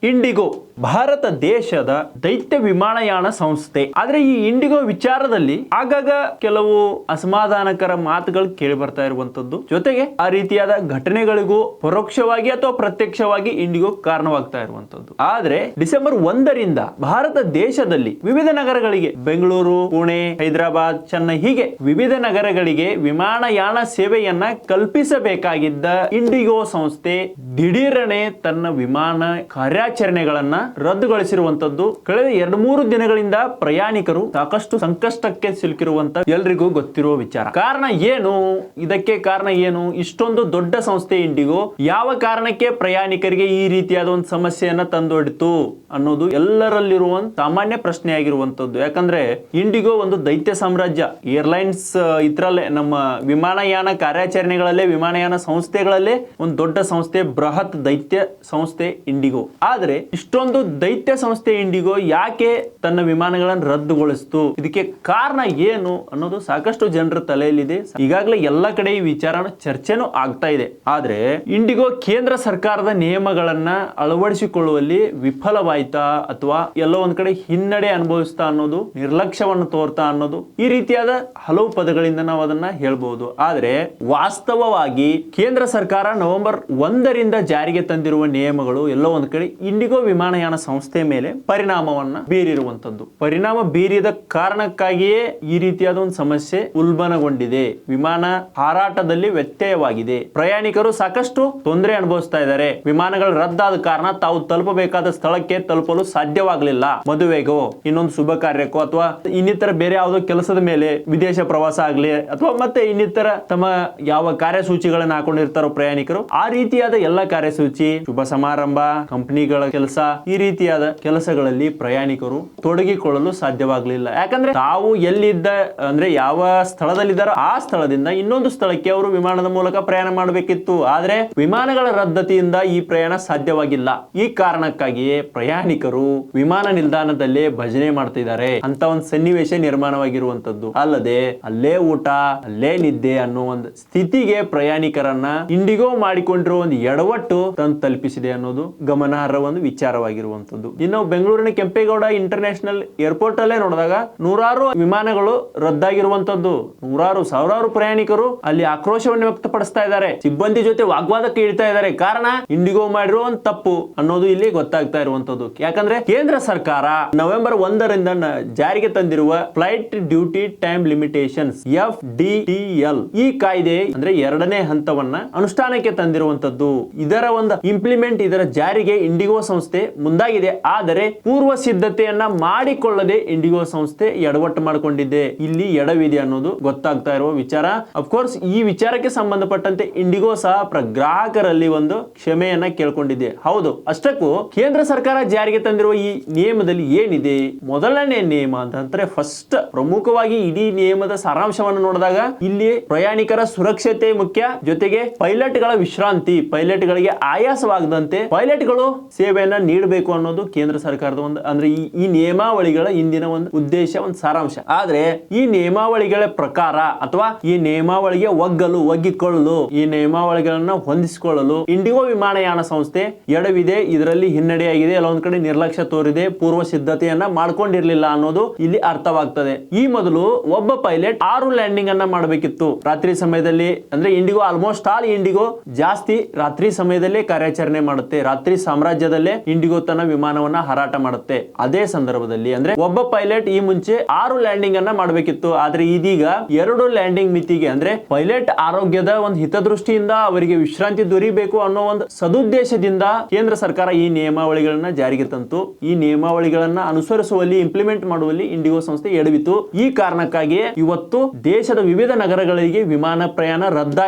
IndiGo Bharat ದೇಶದ ದೈತ್ಯ ವಿಮಾನಯಾನ ಸಂಸ್ಥೆ. ಆದ್ರೆ ಈ ಇಂಡಿಗೋ ವಿಚಾರದಲ್ಲಿ ಆಗಾಗ ಕೆಲವು ಅಸಮಾಧಾನಕರ ಮಾತುಗಳು ಕೇಳಿ ಬರ್ತಾ ಇರುವಂತದ್ದು, ಜೊತೆಗೆ ಆ ರೀತಿಯಾದ ಘಟನೆಗಳಿಗೂ ಪರೋಕ್ಷವಾಗಿ ಅಥವಾ ಪ್ರತ್ಯಕ್ಷವಾಗಿ ಇಂಡಿಗೋ ಕಾರಣವಾಗ್ತಾ ಇರುವಂತದ್ದು. ಆದ್ರೆ ಡಿಸೆಂಬರ್ 1ರಿಂದ ಭಾರತ ದೇಶದಲ್ಲಿ ವಿವಿಧ ನಗರಗಳಿಗೆ, ಬೆಂಗಳೂರು, ಪುಣೆ, ಹೈದರಾಬಾದ್, ಚೆನ್ನೈ ಹೀಗೆ ವಿವಿಧ ನಗರಗಳಿಗೆ ವಿಮಾನಯಾನ ಸೇವೆಯನ್ನ ಕಲ್ಪಿಸಬೇಕಾಗಿದ್ದ ಇಂಡಿಗೋ ಸಂಸ್ಥೆ ದಿಢೀರನೆ ತನ್ನ ವಿಮಾನ ಕಾರ್ಯಾಚರಣೆಗಳನ್ನ ರದ್ದುಗೊಳಿಸಿರುವಂತದ್ದು. ಕಳೆದ 2-3 ದಿನಗಳಿಂದ ಪ್ರಯಾಣಿಕರು ಸಾಕಷ್ಟು ಸಂಕಷ್ಟಕ್ಕೆ ಸಿಲುಕಿರುವಂತ ಎಲ್ರಿಗೂ ಗೊತ್ತಿರುವ ವಿಚಾರ. ಕಾರಣ ಏನು? ಇದಕ್ಕೆ ಕಾರಣ ಏನು? ಇಷ್ಟೊಂದು ದೊಡ್ಡ ಸಂಸ್ಥೆ ಇಂಡಿಗೋ ಯಾವ ಕಾರಣಕ್ಕೆ ಪ್ರಯಾಣಿಕರಿಗೆ ಈ ರೀತಿಯಾದ ಒಂದು ಸಮಸ್ಯೆಯನ್ನ ತಂದೊಡ್ಡಿತು ಅನ್ನೋದು ಎಲ್ಲರಲ್ಲಿರುವ ಸಾಮಾನ್ಯ ಪ್ರಶ್ನೆ ಆಗಿರುವಂತದ್ದು. ಯಾಕಂದ್ರೆ ಇಂಡಿಗೋ ಒಂದು ದೈತ್ಯ ಸಾಮ್ರಾಜ್ಯ, ಏರ್ಲೈನ್ಸ್ ಇದ್ರಲ್ಲೇ ನಮ್ಮ ವಿಮಾನಯಾನ ಕಾರ್ಯಾಚರಣೆಗಳಲ್ಲೇ, ವಿಮಾನಯಾನ ಸಂಸ್ಥೆಗಳಲ್ಲೇ ಒಂದು ದೊಡ್ಡ ಸಂಸ್ಥೆ, ಬೃಹತ್ ದೈತ್ಯ ಸಂಸ್ಥೆ ಇಂಡಿಗೋ. ಆದ್ರೆ ಇಷ್ಟೊಂದು ದೈತ್ಯ ಸಂಸ್ಥೆ ಇಂಡಿಗೋ ಯಾಕೆ ತನ್ನ ವಿಮಾನಗಳನ್ನು ರದ್ದುಗೊಳಿಸಿತು, ಇದಕ್ಕೆ ಕಾರಣ ಏನು ಅನ್ನೋದು ಸಾಕಷ್ಟು ಜನರ ತಲೆಯಲ್ಲಿದೆ. ಈಗಾಗಲೇ ಎಲ್ಲ ಕಡೆ ಈ ವಿಚಾರ ಚರ್ಚೆನೂ ಆಗ್ತಾ ಇದೆ. ಆದ್ರೆ ಇಂಡಿಗೋ ಕೇಂದ್ರ ಸರ್ಕಾರದ ನಿಯಮಗಳನ್ನ ಅಳವಡಿಸಿಕೊಳ್ಳುವಲ್ಲಿ ವಿಫಲವಾಯ್ತಾ ಅಥವಾ ಎಲ್ಲೋ ಒಂದ್ ಕಡೆ ಹಿನ್ನಡೆ ಅನುಭವಿಸ್ತಾ ಅನ್ನೋದು, ನಿರ್ಲಕ್ಷ್ಯವನ್ನು ತೋರ್ತಾ ಅನ್ನೋದು, ಈ ರೀತಿಯಾದ ಹಲವು ಪದಗಳಿಂದ ನಾವು ಅದನ್ನ ಹೇಳ್ಬಹುದು. ಆದ್ರೆ ವಾಸ್ತವವಾಗಿ ಕೇಂದ್ರ ಸರ್ಕಾರ ನವೆಂಬರ್ 1ರಿಂದ ಜಾರಿಗೆ ತಂದಿರುವ ನಿಯಮಗಳು ಎಲ್ಲೋ ಒಂದ್ ಕಡೆ ಇಂಡಿಗೋ ವಿಮಾನಯಾನ ಸಂಸ್ಥೆ ಮೇಲೆ ಪರಿಣಾಮವನ್ನ ಬೀರಿರುವಂತದ್ದು. ಪರಿಣಾಮ ಬೀರಿದ ಕಾರಣಕ್ಕಾಗಿಯೇ ಈ ರೀತಿಯಾದ ಒಂದು ಸಮಸ್ಯೆ ಉಲ್ಬಣಗೊಂಡಿದೆ. ವಿಮಾನ ಹಾರಾಟದಲ್ಲಿ ವ್ಯತ್ಯಯವಾಗಿದೆ, ಪ್ರಯಾಣಿಕರು ಸಾಕಷ್ಟು ತೊಂದರೆ ಅನುಭವಿಸ್ತಾ ಇದ್ದಾರೆ. ವಿಮಾನಗಳು ರದ್ದಾದ ಕಾರಣ ತಾವು ತಲುಪಬೇಕಾದ ಸ್ಥಳಕ್ಕೆ ತಲುಪಲು ಸಾಧ್ಯವಾಗಲಿಲ್ಲ. ಮದುವೆಗೋ, ಇನ್ನೊಂದು ಶುಭ ಕಾರ್ಯಕ್ಕೋ ಅಥವಾ ಇನ್ನಿತರ ಬೇರೆ ಯಾವುದೋ ಕೆಲಸದ ಮೇಲೆ ವಿದೇಶ ಪ್ರವಾಸ ಆಗ್ಲಿ ಅಥವಾ ಮತ್ತೆ ಇನ್ನಿತರ ತಮ್ಮ ಯಾವ ಕಾರ್ಯಸೂಚಿಗಳನ್ನ ಹಾಕೊಂಡಿರ್ತಾರೋ ಪ್ರಯಾಣಿಕರು, ಆ ರೀತಿಯಾದ ಎಲ್ಲ ಕಾರ್ಯಸೂಚಿ, ಶುಭ ಸಮಾರಂಭ, ಕಂಪನಿಗಳ ಕೆಲಸ, ಈ ರೀತಿಯಾದ ಕೆಲಸಗಳಲ್ಲಿ ಪ್ರಯಾಣಿಕರು ತೊಡಗಿಕೊಳ್ಳಲು ಸಾಧ್ಯವಾಗಲಿಲ್ಲ. ಯಾಕಂದ್ರೆ ತಾವು ಎಲ್ಲಿದ್ದ ಅಂದ್ರೆ ಯಾವ ಸ್ಥಳದಲ್ಲಿದ್ದಾರೋ ಆ ಸ್ಥಳದಿಂದ ಇನ್ನೊಂದು ಸ್ಥಳಕ್ಕೆ ಅವರು ವಿಮಾನದ ಮೂಲಕ ಪ್ರಯಾಣ ಮಾಡಬೇಕಿತ್ತು. ಆದ್ರೆ ವಿಮಾನಗಳ ರದ್ದತಿಯಿಂದ ಈ ಪ್ರಯಾಣ ಸಾಧ್ಯವಾಗಿಲ್ಲ. ಈ ಕಾರಣಕ್ಕಾಗಿಯೇ ಪ್ರಯಾಣಿಕರು ವಿಮಾನ ನಿಲ್ದಾಣದಲ್ಲೇ ಭಜನೆ ಮಾಡ್ತಿದ್ದಾರೆ ಅಂತ ಒಂದು ಸನ್ನಿವೇಶ ನಿರ್ಮಾಣವಾಗಿರುವಂತದ್ದು. ಅಲ್ಲದೆ ಅಲ್ಲೇ ಊಟ, ಅಲ್ಲೇ ನಿದ್ದೆ ಅನ್ನೋ ಒಂದು ಸ್ಥಿತಿಗೆ ಪ್ರಯಾಣಿಕರನ್ನ ಇಂಡಿಗೋ ಮಾಡಿಕೊಂಡಿರುವ ಒಂದು ಎಡವಟ್ಟು ತಂದು ತಲುಪಿಸಿದೆ ಅನ್ನೋದು ಗಮನಾರ್ಹ ಒಂದು ವಿಚಾರವಾಗಿರುವಂತದ್ದು. ಇನ್ನು ಬೆಂಗಳೂರಿನ ಕೆಂಪೇಗೌಡ ಇಂಟರ್ನ್ಯಾಷನಲ್ ಏರ್ಪೋರ್ಟ್ ಅಲ್ಲೇ ನೋಡಿದಾಗ ನೂರಾರು ವಿಮಾನಗಳು ರದ್ದಾಗಿರುವಂತದ್ದು. ನೂರಾರು ಸಾವಿರಾರು ಪ್ರಯಾಣಿಕರು ಅಲ್ಲಿ ಆಕ್ರೋಶವನ್ನು ವ್ಯಕ್ತಪಡಿಸ್ತಾ ಇದ್ದಾರೆ, ಸಿಬ್ಬಂದಿ ಜೊತೆ ವಾಗ್ವಾದಕ್ಕೆ ಇಳ್ತಾ ಇದ್ದಾರೆ. ಕಾರಣ ಇಂಡಿಗೋ ಮಾಡಿರೋ ಒಂದು ತಪ್ಪು ಅನ್ನೋದು ಇಲ್ಲಿ ಗೊತ್ತಾಗ್ತಾ ಇರುವಂತದ್ದು. ಯಾಕಂದ್ರೆ ಕೇಂದ್ರ ಸರ್ಕಾರ ನವೆಂಬರ್ 1ರಿಂದ ಜಾರಿಗೆ ತಂದಿರುವ flight duty time limitations FDTL ಈ ಕಾಯ್ದೆ ಅಂದ್ರೆ 2ನೇ ಹಂತವನ್ನ ಅನುಷ್ಠಾನಕ್ಕೆ ತಂದಿರುವಂತದ್ದು. ಇದರ ಒಂದು ಇಂಪ್ಲಿಮೆಂಟ್, ಇದರ ಜಾರಿಗೆ ಇಂಡಿಗೋ ಸಂಸ್ಥೆ ಮುಂದಾಗಿದೆ. ಆದರೆ ಪೂರ್ವ ಸಿದ್ಧತೆಯನ್ನ ಮಾಡಿಕೊಳ್ಳದೆ ಇಂಡಿಗೋ ಸಂಸ್ಥೆ ಎಡವಟ್ಟು ಮಾಡಿಕೊಂಡಿದೆ. ಇಲ್ಲಿ ಎಡವಿದೆ ಅನ್ನೋದು ಗೊತ್ತಾಗ್ತಾ ಇರುವ ವಿಚಾರ. ಅಫ್ಕೋರ್ಸ್ ಈ ವಿಚಾರಕ್ಕೆ ಸಂಬಂಧಪಟ್ಟಂತೆ ಇಂಡಿಗೋ ಸಹ ಗ್ರಾಹಕರಲ್ಲಿ ಒಂದು ಕ್ಷಮೆಯನ್ನ ಕೇಳ್ಕೊಂಡಿದೆ. ಹೌದು, ಅಷ್ಟಕ್ಕೂ ಕೇಂದ್ರ ಸರ್ಕಾರ ಜಾರಿಗೆ ತಂದಿರುವ ಈ ನಿಯಮದಲ್ಲಿ ಏನಿದೆ? ಮೊದಲನೇ ನಿಯಮ ಅಂತಂದ್ರೆ ಫಸ್ಟ್ ಪ್ರಮುಖವಾಗಿ ಇಡೀ ನಿಯಮದ ಸಾರಾಂಶವನ್ನು ನೋಡಿದಾಗ ಇಲ್ಲಿ ಪ್ರಯಾಣಿಕರ ಸುರಕ್ಷತೆ ಮುಖ್ಯ, ಜೊತೆಗೆ ಪೈಲಟ್ ಗಳ ವಿಶ್ರಾಂತಿ, ಪೈಲಟ್ ಗಳಿಗೆ ಆಯಾಸವಾಗದಂತೆ ಪೈಲಟ್ ಗಳು ಸೇವೆಯನ್ನ ನೀಡಬೇಕು ಅನ್ನೋದು ಕೇಂದ್ರ ಸರ್ಕಾರದ ಒಂದು ಅಂದ್ರೆ ಈ ನಿಯಮಾವಳಿಗಳ ಇಂದಿನ ಒಂದು ಉದ್ದೇಶ, ಒಂದು ಸಾರಾಂಶ. ಆದ್ರೆ ಈ ನಿಯಮಾವಳಿಗಳ ಪ್ರಕಾರ ಅಥವಾ ಈ ನಿಯಮಾವಳಿಗೆ ಒಗ್ಗಿಕೊಳ್ಳಲು, ಈ ನಿಯಮಾವಳಿಗಳನ್ನ ಹೊಂದಿಸಿಕೊಳ್ಳಲು ಇಂಡಿಗೋ ವಿಮಾನಯಾನ ಸಂಸ್ಥೆ ಎಡವಿದೆ, ಇದರಲ್ಲಿ ಹಿನ್ನಡೆಯಾಗಿದೆ, ಎಲ್ಲ ಒಂದ್ ಕಡೆ ನಿರ್ಲಕ್ಷ್ಯ ತೋರಿದೆ, ಪೂರ್ವ ಸಿದ್ಧತೆಯನ್ನ ಮಾಡ್ಕೊಂಡಿರ್ಲಿಲ್ಲ ಅನ್ನೋದು ಇಲ್ಲಿ ಅರ್ಥವಾಗ್ತದೆ. ಈ ಮೊದಲು ಒಬ್ಬ ಪೈಲಟ್ 6 ಲ್ಯಾಂಡಿಂಗ್ ಅನ್ನ ಮಾಡಬೇಕಿತ್ತು ರಾತ್ರಿ ಸಮಯದಲ್ಲಿ. ಅಂದ್ರೆ ಇಂಡಿಗೋ ಆಲ್ಮೋಸ್ಟ್ ಆಲ್ ಇಂಡಿಗೋ ಜಾಸ್ತಿ ರಾತ್ರಿ ಸಮಯದಲ್ಲೇ ಕಾರ್ಯಾಚರಣೆ ಮಾಡುತ್ತೆ. ರಾತ್ರಿ ಸಾಮ್ರಾಜ್ಯದಲ್ಲೇ ಇಂಡಿಗೋ ತನ್ನ ವಿಮಾನವನ್ನ ಹಾರಾಟ ಮಾಡುತ್ತೆ. ಅದೇ ಸಂದರ್ಭದಲ್ಲಿ ಅಂದ್ರೆ ಒಬ್ಬ ಪೈಲಟ್ ಈ ಮುಂಚೆ 6 ಲ್ಯಾಂಡಿಂಗ್ ಅನ್ನ ಮಾಡಬೇಕಿತ್ತು. ಆದ್ರೆ ಇದೀಗ 2 ಲ್ಯಾಂಡಿಂಗ್ ಮಿತಿಗೆ, ಅಂದ್ರೆ ಪೈಲಟ್ ಆರೋಗ್ಯದ ಒಂದು ಹಿತದೃಷ್ಟಿಯಿಂದ ಅವರಿಗೆ ವಿಶ್ರಾಂತಿ ದೊರೀಬೇಕು ಅನ್ನೋ ಒಂದು ಸದುದ್ದೇಶದಿಂದ ಕೇಂದ್ರ ಸರ್ಕಾರ ಈ ನಿಯಮಾವಳಿಗಳನ್ನ ಜಾರಿಗೆ ತಂತು. ಈ ನಿಯಮಾವಳಿಗಳನ್ನ ಅನುಸರಿಸುವಲ್ಲಿ, ಇಂಪ್ಲಿಮೆಂಟ್ ಮಾಡುವಲ್ಲಿ ಇಂಡಿಗೋ ಸಂಸ್ಥೆ ಎಡವಿತು. ಈ ಕಾರಣಕ್ಕಾಗಿ ಇವತ್ತು ದೇಶದ ವಿವಿಧ ನಗರಗಳಿಗೆ ವಿಮಾನ ಪ್ರಯಾಣ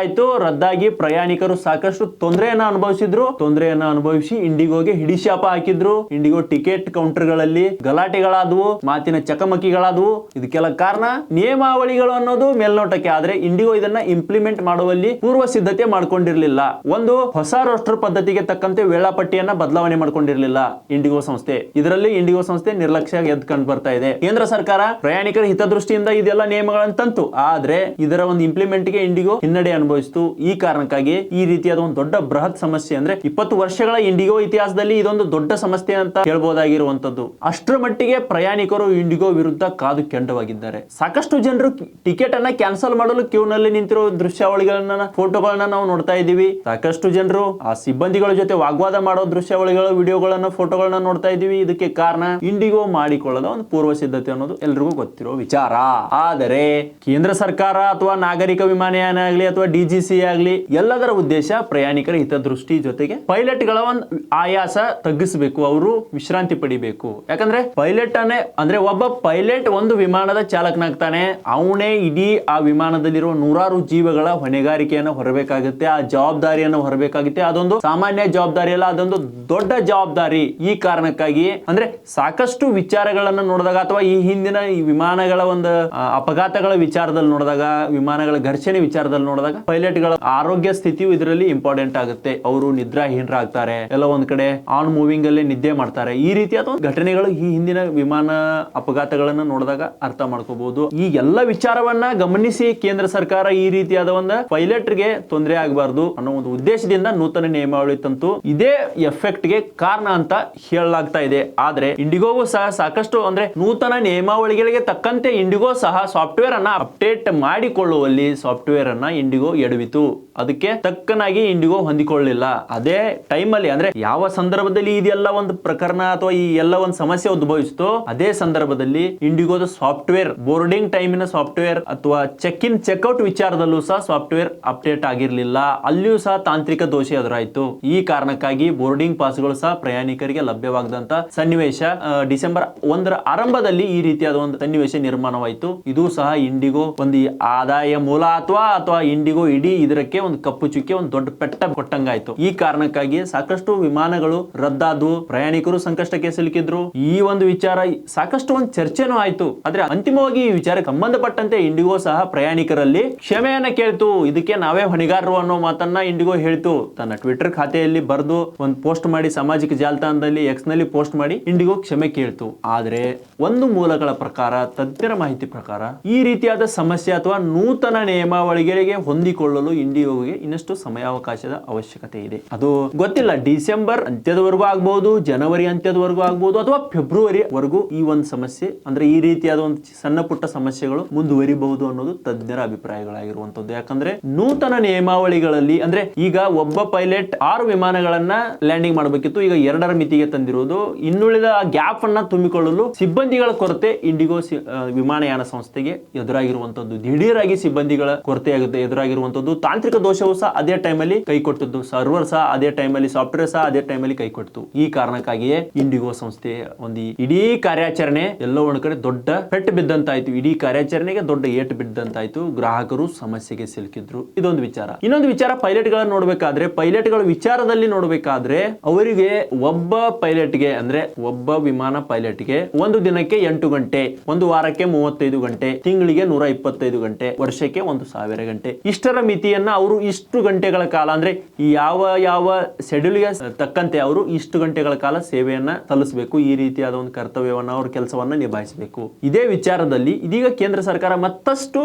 ರದ್ದಾಗಿ ಪ್ರಯಾಣಿಕರು ಸಾಕಷ್ಟು ತೊಂದರೆಯನ್ನ ಅನುಭವಿಸಿ ಇಂಡಿಗೋಗೆ ಹಿಡಿಶಾಪ ಹಾಕಿದ್ರು. ಇಂಡಿಗೋ ಟಿಕೆಟ್ ಕೌಂಟರ್ ಗಳಲ್ಲಿ ಗಲಾಟೆಗಳಾದವು, ಮಾತಿನ ಚಕಮಕಿಗಳಾದವು. ಇದಕ್ಕೆಲ್ಲ ಕಾರಣ ನಿಯಮಾವಳಿಗಳು ಅನ್ನೋದು ಮೇಲ್ನೋಟಕ್ಕೆ. ಆದ್ರೆ ಇಂಡಿಗೋ ಇದನ್ನ ಇಂಪ್ಲಿಮೆಂಟ್ ಮಾಡುವಲ್ಲಿ ಪೂರ್ವ ಸಿದ್ಧತೆ ಮಾಡ್ಕೊಂಡಿರ್ಲಿಲ್ಲ. ಒಂದು ಹೊಸ ರೋಸ್ಟರ್ ಪದ್ಧತಿಗೆ ತಕ್ಕಂತೆ ವೇಳಾಪಟ್ಟಿಯನ್ನ ಬದಲಾವಣೆ ಮಾಡ್ಕೊಂಡಿರ್ಲಿಲ್ಲ ಇಂಡಿಗೋ ಸಂಸ್ಥೆ. ಇದರಲ್ಲಿ ಇಂಡಿಗೋ ಸಂಸ್ಥೆ ನಿರ್ಲಕ್ಷ್ಯ ಎದ್ದು ಕಂಡು ಬರ್ತಾ ಇದೆ. ಕೇಂದ್ರ ಸರ್ಕಾರ ಪ್ರಯಾಣಿಕರ ಹಿತದೃಷ್ಟಿಯಿಂದ ಇದೆಲ್ಲ ನಿಯಮಗಳನ್ನು ತಂತು. ಆದ್ರೆ ಇದರ ಒಂದು ಇಂಪ್ಲಿಮೆಂಟ್ ಗೆ ಇಂಡಿಗೋ ಹಿನ್ನಡೆ ಅನುಭವಿಸಿತು. ಈ ಕಾರಣಕ್ಕಾಗಿ ಈ ರೀತಿಯಾದ ಒಂದು ದೊಡ್ಡ ಬೃಹತ್ ಸಮಸ್ಯೆ ಅಂದ್ರೆ 20 ವರ್ಷಗಳ ಇಂಡಿಗೋ ಇತಿಹಾಸದಲ್ಲಿ ಭಾರತದಲ್ಲಿ ಇದೊಂದು ದೊಡ್ಡ ಸಮಸ್ಯೆ ಅಂತ ಹೇಳ್ಬೋದಾಗಿರುವಂತದ್ದು. ಅಷ್ಟರ ಮಟ್ಟಿಗೆ ಪ್ರಯಾಣಿಕರು ಇಂಡಿಗೋ ವಿರುದ್ಧ ಕಾದು ಕೆಂಡವಾಗಿದ್ದಾರೆ. ಸಾಕಷ್ಟು ಜನರು ಟಿಕೆಟ್ ಅನ್ನ ಕ್ಯಾನ್ಸಲ್ ಮಾಡಲು ಕ್ಯೂ ನಲ್ಲಿ ನಿಂತಿರೋ ದೃಶ್ಯಾವಳಿಗಳನ್ನ, ಫೋಟೋಗಳನ್ನ ನಾವು ನೋಡ್ತಾ ಇದ್ದೀವಿ. ಸಾಕಷ್ಟು ಜನರು ಆ ಸಿಬ್ಬಂದಿಗಳ ಜೊತೆ ವಾಗ್ವಾದ ಮಾಡೋ ದೃಶ್ಯಾವಳಿಗಳ, ವಿಡಿಯೋಗಳನ್ನ, ಫೋಟೋಗಳನ್ನ ನೋಡ್ತಾ ಇದ್ದೀವಿ. ಇದಕ್ಕೆ ಕಾರಣ ಇಂಡಿಗೋ ಮಾಡಿಕೊಳ್ಳದ ಒಂದು ಪೂರ್ವ ಸಿದ್ಧತೆ ಅನ್ನೋದು ಎಲ್ರಿಗೂ ಗೊತ್ತಿರೋ ವಿಚಾರ. ಆದರೆ ಕೇಂದ್ರ ಸರ್ಕಾರ ಅಥವಾ ನಾಗರಿಕ ವಿಮಾನಯಾನ ಆಗಲಿ ಅಥವಾ ಡಿಜಿಸಿ ಆಗಲಿ ಎಲ್ಲದರ ಉದ್ದೇಶ ಪ್ರಯಾಣಿಕರ ಹಿತದೃಷ್ಟಿ ಜೊತೆಗೆ ಪೈಲಟ್ ಗಳ ಒಂದು ಆಯಾಸ ತಗ್ಗಿಸಬೇಕು, ಅವರು ವಿಶ್ರಾಂತಿ ಪಡಿಬೇಕು. ಯಾಕಂದ್ರೆ ಪೈಲಟ್ ಅಂದ್ರೆ ಒಬ್ಬ ಪೈಲಟ್ ಒಂದು ವಿಮಾನದ ಚಾಲಕನಾಗ್ತಾನೆ, ಅವನೇ ಇಡೀ ಆ ವಿಮಾನದಲ್ಲಿರುವ ನೂರಾರು ಜೀವಗಳ ಹೊಣೆಗಾರಿಕೆಯನ್ನು ಹೊರಬೇಕಾಗುತ್ತೆ, ಆ ಜವಾಬ್ದಾರಿಯನ್ನು ಹೊರಬೇಕಾಗುತ್ತೆ. ಅದೊಂದು ಸಾಮಾನ್ಯ ಜವಾಬ್ದಾರಿ ಅಲ್ಲ, ಅದೊಂದು ದೊಡ್ಡ ಜವಾಬ್ದಾರಿ. ಈ ಕಾರಣಕ್ಕಾಗಿ ಅಂದ್ರೆ ಸಾಕಷ್ಟು ವಿಚಾರಗಳನ್ನು ನೋಡಿದಾಗ ಅಥವಾ ಈ ಹಿಂದಿನ ಈ ವಿಮಾನಗಳ ಒಂದು ಅಪಘಾತಗಳ ವಿಚಾರದಲ್ಲಿ ನೋಡಿದಾಗ, ವಿಮಾನಗಳ ಘರ್ಷಣೆ ವಿಚಾರದಲ್ಲಿ ನೋಡಿದಾಗ ಪೈಲಟ್ ಗಳ ಆರೋಗ್ಯ ಸ್ಥಿತಿಯು ಇದರಲ್ಲಿ ಇಂಪಾರ್ಟೆಂಟ್ ಆಗುತ್ತೆ. ಅವರು ನಿದ್ರಾಹೀನರಾಗ್ತಾರೆ, ಎಲ್ಲ ಒಂದ್ ಕಡೆ ಆನ್ ಮೂವಿಂಗ್ ಅಲ್ಲೇ ನಿದ್ದೆ ಮಾಡ್ತಾರೆ. ಈ ರೀತಿಯಾದ ಘಟನೆಗಳು ಈ ಹಿಂದಿನ ವಿಮಾನ ಅಪಘಾತಗಳನ್ನ ನೋಡಿದಾಗ ಅರ್ಥ ಮಾಡ್ಕೋಬಹುದು. ಈ ಎಲ್ಲ ವಿಚಾರವನ್ನ ಗಮನಿಸಿ ಕೇಂದ್ರ ಸರ್ಕಾರ ಈ ರೀತಿಯಾದ ಒಂದು ಪೈಲಟ್ ಗೆ ತೊಂದರೆ ಆಗಬಾರದು ಅನ್ನೋ ಒಂದು ಉದ್ದೇಶದಿಂದ ನೂತನ ನಿಯಮಾವಳಿ ತಂತು. ಇದೇ ಎಫೆಕ್ಟ್ ಗೆ ಕಾರಣ ಅಂತ ಹೇಳಲಾಗ್ತಾ ಇದೆ. ಆದ್ರೆ ಇಂಡಿಗೋಗೂ ಸಹ ಸಾಕಷ್ಟು ಅಂದ್ರೆ ನೂತನ ನಿಯಮಾವಳಿಗಳಿಗೆ ತಕ್ಕಂತೆ ಇಂಡಿಗೋ ಸಹ ಸಾಫ್ಟ್ವೇರ್ ಅನ್ನ ಅಪ್ಡೇಟ್ ಮಾಡಿಕೊಳ್ಳುವಲ್ಲಿ ಸಾಫ್ಟ್ವೇರ್ ಅನ್ನ ಇಂಡಿಗೋ ಎಡವಿತು. ಅದಕ್ಕೆ ತಕ್ಕನಾಗಿ ಇಂಡಿಗೋ ಹೊಂದಿಕೊಳ್ಳಲಿಲ್ಲ. ಅದೇ ಟೈಮ್ ಅಲ್ಲಿ ಅಂದ್ರೆ ಯಾವ ಸಂದರ್ಭದಲ್ಲಿ ಇದೆಲ್ಲ ಒಂದು ಪ್ರಕರಣ ಅಥವಾ ಈ ಎಲ್ಲ ಒಂದು ಸಮಸ್ಯೆ ಉದ್ಭವಿಸಿತು, ಅದೇ ಸಂದರ್ಭದಲ್ಲಿ ಇಂಡಿಗೋದ ಸಾಫ್ಟ್ವೇರ್ ಬೋರ್ಡಿಂಗ್ ಟೈಮಿನ ಸಾಫ್ಟ್ವೇರ್ ಅಥವಾ ಚೆಕ್ ಇನ್ ಚೆಕ್ಔಟ್ ವಿಚಾರದಲ್ಲೂ ಸಹ ಸಾಫ್ಟ್ವೇರ್ ಅಪ್ಡೇಟ್ ಆಗಿರಲಿಲ್ಲ. ಅಲ್ಲಿಯೂ ಸಹ ತಾಂತ್ರಿಕ ದೋಷ ಎದುರಾಯಿತು. ಈ ಕಾರಣಕ್ಕಾಗಿ ಬೋರ್ಡಿಂಗ್ ಪಾಸ್ಗಳು ಸಹ ಪ್ರಯಾಣಿಕರಿಗೆ ಲಭ್ಯವಾಗದಂತ ಸನ್ನಿವೇಶ ಡಿಸೆಂಬರ್ 1ರ ಆರಂಭದಲ್ಲಿ ಈ ರೀತಿಯಾದ ಒಂದು ಸನ್ನಿವೇಶ ನಿರ್ಮಾಣವಾಯಿತು. ಇದು ಸಹ ಇಂಡಿಗೋ ಒಂದು ಆದಾಯ ಮೂಲ ಅಥವಾ ಇಂಡಿಗೋ ಇಡೀ ಇದಕ್ಕೆ ಒಂದು ಕಪ್ಪು ಚುಕ್ಕೆ, ಒಂದು ದೊಡ್ಡ ಪೆಟ್ಟ ಕೊಟ್ಟಂಗಾಯ್ತು. ಈ ಕಾರಣಕ್ಕಾಗಿ ಸಾಕಷ್ಟು ವಿಮಾನಗಳು ರದ್ದಾದವು, ಪ್ರಯಾಣಿಕರು ಸಂಕಷ್ಟಕ್ಕೆ ಸಿಲುಕಿದ್ರು. ಈ ಒಂದು ವಿಚಾರ ಸಾಕಷ್ಟು ಒಂದು ಚರ್ಚೆನೂ ಆಯ್ತು. ಆದ್ರೆ ಅಂತಿಮವಾಗಿ ಈ ವಿಚಾರಕ್ಕೆ ಸಂಬಂಧಪಟ್ಟಂತೆ ಇಂಡಿಗೋ ಸಹ ಪ್ರಯಾಣಿಕರಲ್ಲಿ ಕ್ಷಮೆಯನ್ನ ಕೇಳ್ತು. ಇದಕ್ಕೆ ನಾವೇ ಹೊಣೆಗಾರರು ಅನ್ನೋ ಮಾತನ್ನ ಇಂಡಿಗೋ ಹೇಳ್ತು. ತನ್ನ ಟ್ವಿಟರ್ ಖಾತೆಯಲ್ಲಿ ಬರೆದು ಒಂದು ಪೋಸ್ಟ್ ಮಾಡಿ, ಸಾಮಾಜಿಕ ಜಾಲತಾಣದಲ್ಲಿ ಎಕ್ಸ್ ನಲ್ಲಿ ಪೋಸ್ಟ್ ಮಾಡಿ ಇಂಡಿಗೋ ಕ್ಷಮೆ ಕೇಳ್ತು. ಆದ್ರೆ ಒಂದು ಮೂಲಗಳ ಪ್ರಕಾರ, ತಜ್ಞರ ಮಾಹಿತಿ ಪ್ರಕಾರ ಈ ರೀತಿಯಾದ ಸಮಸ್ಯೆ ಅಥವಾ ನೂತನ ನಿಯಮಾವಳಿಗಳಿಗೆ ಹೊಂದಿಕೊಳ್ಳಲು ಇಂಡಿಗೋಗೆ ಇನ್ನಷ್ಟು ಸಮಯಾವಕಾಶದ ಅವಶ್ಯಕತೆ ಇದೆ. ಅದು ಗೊತ್ತಿಲ್ಲ, ಡಿಸೆಂಬರ್ ಅಂತ್ಯದವರೆಗೂ ಆಗ್ಬಹುದು, ಜನವರಿ ಅಂತ್ಯದವರೆಗೂ ಆಗ್ಬಹುದು, ಅಥವಾ ಫೆಬ್ರವರಿ ವರೆಗೂ ಈ ಒಂದು ಸಮಸ್ಯೆ ಅಂದ್ರೆ ಈ ರೀತಿಯಾದ ಒಂದು ಸಣ್ಣ ಪುಟ್ಟ ಸಮಸ್ಯೆಗಳು ಮುಂದುವರಿಬಹುದು ಅನ್ನೋದು ತಜ್ಞರ ಅಭಿಪ್ರಾಯಗಳಾಗಿರುವಂತದ್ದು. ಯಾಕಂದ್ರೆ ನೂತನ ನಿಯಮಾವಳಿಗಳಲ್ಲಿ ಅಂದ್ರೆ ಈಗ ಒಬ್ಬ ಪೈಲಟ್ 6 ವಿಮಾನಗಳನ್ನ ಲ್ಯಾಂಡಿಂಗ್ ಮಾಡಬೇಕಿತ್ತು, ಈಗ 2ರ ಮಿತಿಗೆ ತಂದಿರುವುದು. ಇನ್ನುಳಿದ ಗ್ಯಾಪ್ ಅನ್ನ ತುಂಬಿಕೊಳ್ಳಲು ಸಿಬ್ಬಂದಿಗಳ ಕೊರತೆ ಇಂಡಿಗೋ ವಿಮಾನಯಾನ ಸಂಸ್ಥೆಗೆ ಎದುರಾಗಿರುವಂತದ್ದು. ದಿಢೀರಾಗಿ ಸಿಬ್ಬಂದಿಗಳ ಕೊರತೆ ಎದುರಾಗಿರುವಂತದ್ದು. ತಾಂತ್ರಿಕ ದೋಷವು ಸಹ ಅದೇ ಟೈಮಲ್ಲಿ ಕೈ ಕೊಟ್ಟದ್ದು. ಸರ್ವರ್ ಸಹ ಅದೇ ಟೈಮಲ್ಲಿ, ಸಾಫ್ಟ್ವೇರ್ ಸಹ ಅದೇ ಟೈಮಲ್ಲಿ ಕೈ ಕೊಟ್ಟಿತು. ಈ ಕಾರಣಕ್ಕಾಗಿಯೇ ಇಂಡಿಗೋ ಸಂಸ್ಥೆ ಒಂದು ಇಡೀ ಕಾರ್ಯಾಚರಣೆ ಎಲ್ಲೋ ಒಂದ್ ಕಡೆ ದೊಡ್ಡ ಪೆಟ್ಟು ಬಿದ್ದಂತಾಯ್ತು. ಇಡೀ ಕಾರ್ಯಾಚರಣೆಗೆ ದೊಡ್ಡ ಏಟು ಬಿದ್ದಂತಾಯ್ತು. ಗ್ರಾಹಕರು ಸಮಸ್ಯೆಗೆ ಸಿಲುಕಿದ್ರು. ಇದೊಂದು ವಿಚಾರ. ಇನ್ನೊಂದು ವಿಚಾರ, ಪೈಲಟ್ ಗಳನ್ನ ನೋಡ್ಬೇಕಾದ್ರೆ, ಪೈಲಟ್ ಗಳ ವಿಚಾರದಲ್ಲಿ ನೋಡ್ಬೇಕಾದ್ರೆ, ಅವರಿಗೆ ಒಬ್ಬ ಪೈಲಟ್ಗೆ ಅಂದ್ರೆ ಒಬ್ಬ ವಿಮಾನ ಪೈಲಟ್ಗೆ ಒಂದು ದಿನಕ್ಕೆ 8 ಗಂಟೆ, ಒಂದು ವಾರಕ್ಕೆ 35 ಗಂಟೆ, ತಿಂಗಳಿಗೆ 125 ಗಂಟೆ, ವರ್ಷಕ್ಕೆ 1000 ಗಂಟೆ, ಇಷ್ಟರ ಮಿತಿಯನ್ನ ಅವರು ಇಷ್ಟು ಗಂಟೆಗಳ ಕಾಲ ಅಂದ್ರೆ ಯಾವ ಶೆಡ್ಯೂಲ್ಗೆ ತಕ್ಕಂತೆ ಅವರು ಇಷ್ಟು ಗಂಟೆಗಳ ಕಾಲ ಸೇವೆಯನ್ನ ಸಲ್ಲಿಸಬೇಕು. ಈ ರೀತಿಯಾದ ಒಂದು ಕರ್ತವ್ಯವನ್ನ, ಅವ್ರ ಕೆಲಸವನ್ನ ನಿಭಾಯಿಸಬೇಕು. ಇದೇ ವಿಚಾರದಲ್ಲಿ ಇದೀಗ ಕೇಂದ್ರ ಸರ್ಕಾರ ಮತ್ತಷ್ಟು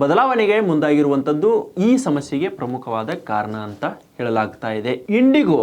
ಬದಲಾವಣೆಗೆ ಮುಂದಾಗಿರುವಂತದ್ದು ಈ ಸಮಸ್ಯೆಗೆ ಪ್ರಮುಖವಾದ ಕಾರಣ ಅಂತ ಹೇಳಲಾಗ್ತಾ ಇದೆ. ಇಂಡಿಗೋ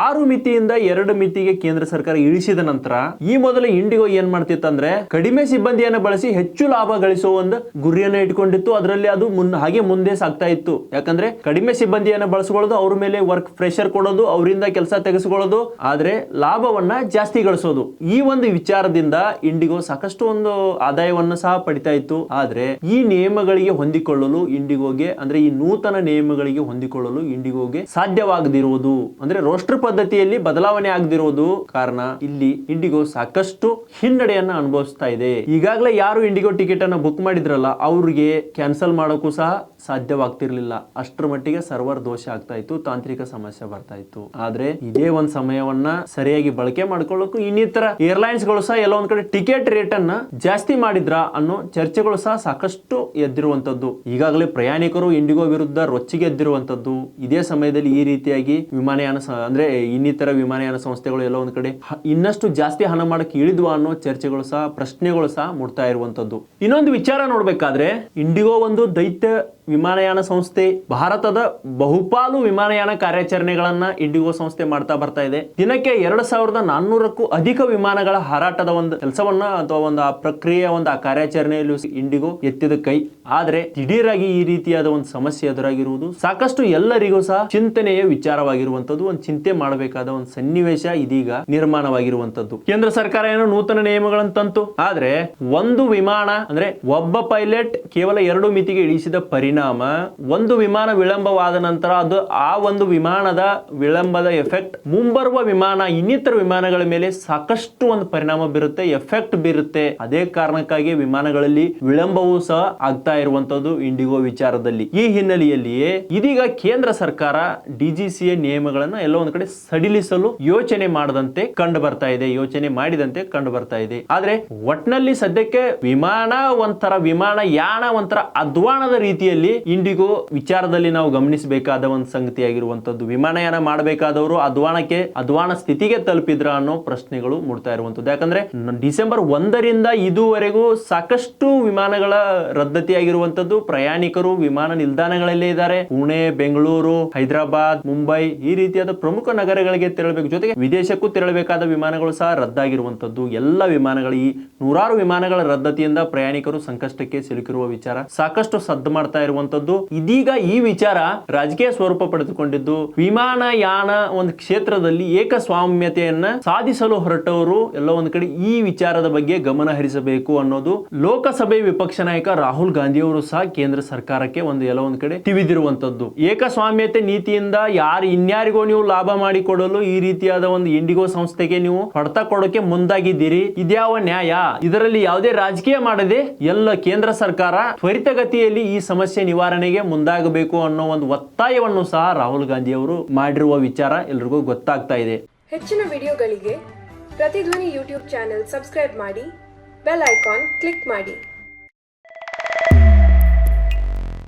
6 ಮಿತಿಯಿಂದ 2 ಮಿತಿಗೆ ಕೇಂದ್ರ ಸರ್ಕಾರ ಇಳಿಸಿದ ನಂತರ ಈ ಮೊದಲು ಇಂಡಿಗೋ ಏನ್ ಮಾಡ್ತಿತ್ತಂದ್ರೆ ಕಡಿಮೆ ಸಿಬ್ಬಂದಿಯನ್ನು ಬಳಸಿ ಹೆಚ್ಚು ಲಾಭ ಗಳಿಸುವ ಒಂದು ಗುರಿಯನ್ನ ಇಟ್ಕೊಂಡಿತ್ತು. ಅದರಲ್ಲಿ ಅದು ಹಾಗೆ ಮುಂದೆ ಸಾಗ್ತಾ ಇತ್ತು. ಯಾಕಂದ್ರೆ ಕಡಿಮೆ ಸಿಬ್ಬಂದಿಯನ್ನು ಬಳಸಿಕೊಳ್ಳೋದು, ಅವ್ರ ಮೇಲೆ ವರ್ಕ್ ಪ್ರೆಷರ್ ಕೊಡೋದು, ಅವರಿಂದ ಕೆಲಸ ತೆಗೆಸಿಕೊಳ್ಳೋದು, ಆದ್ರೆ ಲಾಭವನ್ನ ಜಾಸ್ತಿ ಗಳಿಸೋದು. ಈ ಒಂದು ವಿಚಾರದಿಂದ ಇಂಡಿಗೋ ಸಾಕಷ್ಟು ಒಂದು ಆದಾಯವನ್ನು ಸಹ ಪಡಿತಾ ಇತ್ತು. ಆದ್ರೆ ಈ ನಿಯಮಗಳಿಗೆ ಹೊಂದಿಕೊಳ್ಳಲು ಇಂಡಿಗೋಗೆ ಅಂದ್ರೆ ಈ ನೂತನ ನಿಯಮಗಳಿಗೆ ಹೊಂದಿಕೊಳ್ಳಲು ಇಂಡಿಗೋಗೆ ಸಾಧ್ಯವಾಗದಿರುವುದು ಅಂದ್ರೆ ರೋಸ್ಟರ್ ಪದ್ಧತಿಯಲ್ಲಿ ಬದಲಾವಣೆ ಆಗದಿರುವುದು ಕಾರಣ ಇಲ್ಲಿ ಇಂಡಿಗೋ ಸಾಕಷ್ಟು ಹಿನ್ನಡೆಯನ್ನ ಅನುಭವಿಸ್ತಾ ಇದೆ. ಈಗಾಗಲೇ ಯಾರು ಇಂಡಿಗೋ ಟಿಕೆಟ್ ಅನ್ನು ಬುಕ್ ಮಾಡಿದ್ರಲ್ಲ ಅವ್ರಿಗೆ ಕ್ಯಾನ್ಸಲ್ ಮಾಡೋಕ್ಕೂ ಸಹ ಸಾಧ್ಯವಾಗ್ತಿರ್ಲಿಲ್ಲ. ಅಷ್ಟರ ಮಟ್ಟಿಗೆ ಸರ್ವರ್ ದೋಷ ಆಗ್ತಾ ಇತ್ತು, ತಾಂತ್ರಿಕ ಸಮಸ್ಯೆ ಬರ್ತಾ ಇತ್ತು. ಆದ್ರೆ ಇದೇ ಒಂದು ಸಮಯವನ್ನ ಸರಿಯಾಗಿ ಬಳಕೆ ಮಾಡ್ಕೊಳ್ಳೋಕು ಇನ್ನಿತರ ಏರ್ಲೈನ್ಸ್ ಗಳು ಸಹ ಎಲ್ಲ ಒಂದ್ ಕಡೆ ಟಿಕೆಟ್ ರೇಟ್ ಅನ್ನ ಜಾಸ್ತಿ ಮಾಡಿದ್ರ ಅನ್ನೋ ಚರ್ಚೆಗಳು ಸಹ ಸಾಕಷ್ಟು ಎದ್ದಿರುವಂತದ್ದು. ಈಗಾಗಲೇ ಪ್ರಯಾಣಿಕರು ಇಂಡಿಗೋ ವಿರುದ್ಧ ರೊಚ್ಚಿಗೆ ಎದ್ದಿರುವಂತದ್ದು. ಇದೇ ಸಮಯದಲ್ಲಿ ಈ ರೀತಿಯಾಗಿ ವಿಮಾನಯಾನ ಅಂದ್ರೆ ಇನ್ನಿತರ ವಿಮಾನಯಾನ ಸಂಸ್ಥೆಗಳು ಎಲ್ಲ ಒಂದ್ ಕಡೆ ಇನ್ನಷ್ಟು ಜಾಸ್ತಿ ಹಣ ಮಾಡಕ್ಕೆ ಇಳಿದ್ವಾ ಅನ್ನೋ ಚರ್ಚೆಗಳು ಸಹ, ಪ್ರಶ್ನೆಗಳು ಸಹ ಮೂಡ್ತಾ ಇರುವಂತದ್ದು. ಇನ್ನೊಂದು ವಿಚಾರ ನೋಡ್ಬೇಕಾದ್ರೆ, ಇಂಡಿಗೋ ಒಂದು ದೈತ್ಯ ವಿಮಾನಯಾನ ಸಂಸ್ಥೆ ಭಾರತದ ಬಹುಪಾಲು ವಿಮಾನಯಾನ ಕಾರ್ಯಾಚರಣೆಗಳನ್ನ ಇಂಡಿಗೋ ಸಂಸ್ಥೆ ಮಾಡ್ತಾ ಬರ್ತಾ ಇದೆ. ದಿನಕ್ಕೆ 2400ಕ್ಕೂ ಅಧಿಕ ವಿಮಾನಗಳ ಹಾರಾಟದ ಒಂದು ಕೆಲಸವನ್ನ ಅಥವಾ ಒಂದು ಆ ಪ್ರಕ್ರಿಯೆ ಒಂದು ಆ ಕಾರ್ಯಾಚರಣೆಯಲ್ಲಿ ಇಂಡಿಗೋ ಎತ್ತಿದ ಕೈ. ಆದ್ರೆ ದಿಢೀರಾಗಿ ಈ ರೀತಿಯಾದ ಒಂದು ಸಮಸ್ಯೆ ಎದುರಾಗಿರುವುದು ಸಾಕಷ್ಟು ಎಲ್ಲರಿಗೂ ಸಹ ಚಿಂತನೆಯ ವಿಚಾರವಾಗಿರುವಂತದ್ದು, ಒಂದು ಚಿಂತೆ ಮಾಡಬೇಕಾದ ಒಂದು ಸನ್ನಿವೇಶ ಇದೀಗ ನಿರ್ಮಾಣವಾಗಿರುವಂತದ್ದು. ಕೇಂದ್ರ ಸರ್ಕಾರ ಏನೋ ನೂತನ ನಿಯಮಗಳನ್ನು ತಂತು, ಆದ್ರೆ ಒಂದು ವಿಮಾನ ಅಂದ್ರೆ ಒಬ್ಬ ಪೈಲಟ್ ಕೇವಲ 2 ಮಿತಿಗೆ ಇಳಿಸಿದ ಪರಿಣಾಮ ಒಂದು ವಿಮಾನ ವಿಳಂಬವಾದ ನಂತರ ಅದು ಆ ಒಂದು ವಿಮಾನದ ವಿಳಂಬದ ಎಫೆಕ್ಟ್ ಮುಂಬರುವ ವಿಮಾನ ಇನ್ನಿತರ ವಿಮಾನಗಳ ಮೇಲೆ ಸಾಕಷ್ಟು ಒಂದು ಪರಿಣಾಮ ಬೀರುತ್ತೆ, ಎಫೆಕ್ಟ್ ಬೀರುತ್ತೆ. ಅದೇ ಕಾರಣಕ್ಕಾಗಿ ವಿಮಾನಗಳಲ್ಲಿ ವಿಳಂಬವೂ ಸಹ ಆಗ್ತಾ ಇರುವಂತದ್ದು ಇಂಡಿಗೋ ವಿಚಾರದಲ್ಲಿ. ಈ ಹಿನ್ನೆಲೆಯಲ್ಲಿಯೇ ಇದೀಗ ಕೇಂದ್ರ ಸರ್ಕಾರ ಡಿಜಿಸಿಎ ನಿಯಮಗಳನ್ನ ಎಲ್ಲ ಒಂದ್ ಕಡೆ ಸಡಿಲಿಸಲು ಯೋಚನೆ ಮಾಡಿದಂತೆ ಕಂಡು ಬರ್ತಾ ಇದೆ. ಆದ್ರೆ ಒಟ್ನಲ್ಲಿ ಸದ್ಯಕ್ಕೆ ವಿಮಾನಯಾನ ಒಂಥರ ಅಧ್ವಾನದ ರೀತಿಯಲ್ಲಿ ಇಂಡಿಗೋ ವಿಚಾರದಲ್ಲಿ ನಾವು ಗಮನಿಸಬೇಕಾದ ಒಂದು ಸಂಗತಿಯಾಗಿರುವಂತದ್ದು. ವಿಮಾನಯಾನ ಮಾಡಬೇಕಾದವರು ಅಧ್ವಾನ ಸ್ಥಿತಿಗೆ ತಲುಪಿದ್ರ ಅನ್ನೋ ಪ್ರಶ್ನೆಗಳು ಮೂಡ್ತಾ ಇರುವಂತದ್ದು. ಯಾಕಂದ್ರೆ ಡಿಸೆಂಬರ್ 1ರಿಂದ ಇದುವರೆಗೂ ಸಾಕಷ್ಟು ವಿಮಾನಗಳ ರದ್ದತಿಯಾಗಿರುವಂತದ್ದು. ಪ್ರಯಾಣಿಕರು ವಿಮಾನ ನಿಲ್ದಾಣಗಳಲ್ಲೇ ಇದ್ದಾರೆ. ಪುಣೆ, ಬೆಂಗಳೂರು, ಹೈದರಾಬಾದ್, ಮುಂಬೈ ಈ ರೀತಿಯಾದ ಪ್ರಮುಖ ನಗರಗಳಿಗೆ ತೆರಳಬೇಕು, ಜೊತೆಗೆ ವಿದೇಶಕ್ಕೂ ತೆರಳಬೇಕಾದ ವಿಮಾನಗಳು ಸಹ ರದ್ದಾಗಿರುವಂತದ್ದು. ಎಲ್ಲ ವಿಮಾನಗಳು ಈ 100 ವಿಮಾನಗಳ ರದ್ದತಿಯಿಂದ ಪ್ರಯಾಣಿಕರು ಸಂಕಷ್ಟಕ್ಕೆ ಸಿಲುಕಿರುವ ವಿಚಾರ ಸಾಕಷ್ಟು ಸದ್ದು ಮಾಡ್ತಾ ಇರುವಂತದ್ದು. ಇದೀಗ ಈ ವಿಚಾರ ರಾಜಕೀಯ ಸ್ವರೂಪ ಪಡೆದುಕೊಂಡಿದ್ದು, ವಿಮಾನಯಾನ ಒಂದು ಕ್ಷೇತ್ರದಲ್ಲಿ ಏಕಸ್ವಾಮ್ಯತೆಯನ್ನ ಸಾಧಿಸಲು ಹೊರಟವರು ಎಲ್ಲ ಒಂದ್ ಕಡೆ ಈ ವಿಚಾರದ ಬಗ್ಗೆ ಗಮನ ಹರಿಸಬೇಕು ಅನ್ನೋದು ಲೋಕಸಭೆ ವಿಪಕ್ಷ ನಾಯಕ ರಾಹುಲ್ ಗಾಂಧಿ ಅವರು ಸಹ ಕೇಂದ್ರ ಸರ್ಕಾರಕ್ಕೆ ಎಲ್ಲ ಒಂದ್ ಕಡೆ ತಿವಿದಿರುವಂತದ್ದು. ಏಕಸ್ವಾಮ್ಯತೆ ನೀತಿಯಿಂದ ಇನ್ಯಾರಿಗೋ ನೀವು ಲಾಭ ಮಾಡಿಕೊಡಲು ಈ ರೀತಿಯಾದ ಒಂದು ಇಂಡಿಗೋ ಸಂಸ್ಥೆಗೆ ನೀವು ಹೊಡೆತ ಕೊಡೋಕೆ ಮುಂದಾಗಿದ್ದೀರಿ, ಇದ್ಯಾವ ನ್ಯಾಯ? ಇದರಲ್ಲಿ ಯಾವುದೇ ರಾಜಕೀಯ ಮಾಡದೆ ಎಲ್ಲ ಕೇಂದ್ರ ಸರ್ಕಾರ ತ್ವರಿತಗತಿಯಲ್ಲಿ ಈ ಸಮಸ್ಯೆ ನಿವಾರಣೆಗೆ ಮುಂದಾಗಬೇಕು ಅನ್ನೋ ಒಂದು ಒತ್ತಾಯವನ್ನು ಸಹ ರಾಹುಲ್ ಗಾಂಧಿ ಅವರು ಮಾಡಿರುವ ವಿಚಾರ ಎಲ್ರಿಗೂ ಗೊತ್ತಾಗ್ತಾ ಇದೆ. ಹೆಚ್ಚಿನ ವಿಡಿಯೋಗಳಿಗೆ ಪ್ರತಿಧ್ವನಿ ಯೂಟ್ಯೂಬ್ ಚಾನೆಲ್ ಸಬ್ಸ್ಕ್ರೈಬ್ ಮಾಡಿ, ಬೆಲ್ ಐಕಾನ್ ಕ್ಲಿಕ್ ಮಾಡಿ.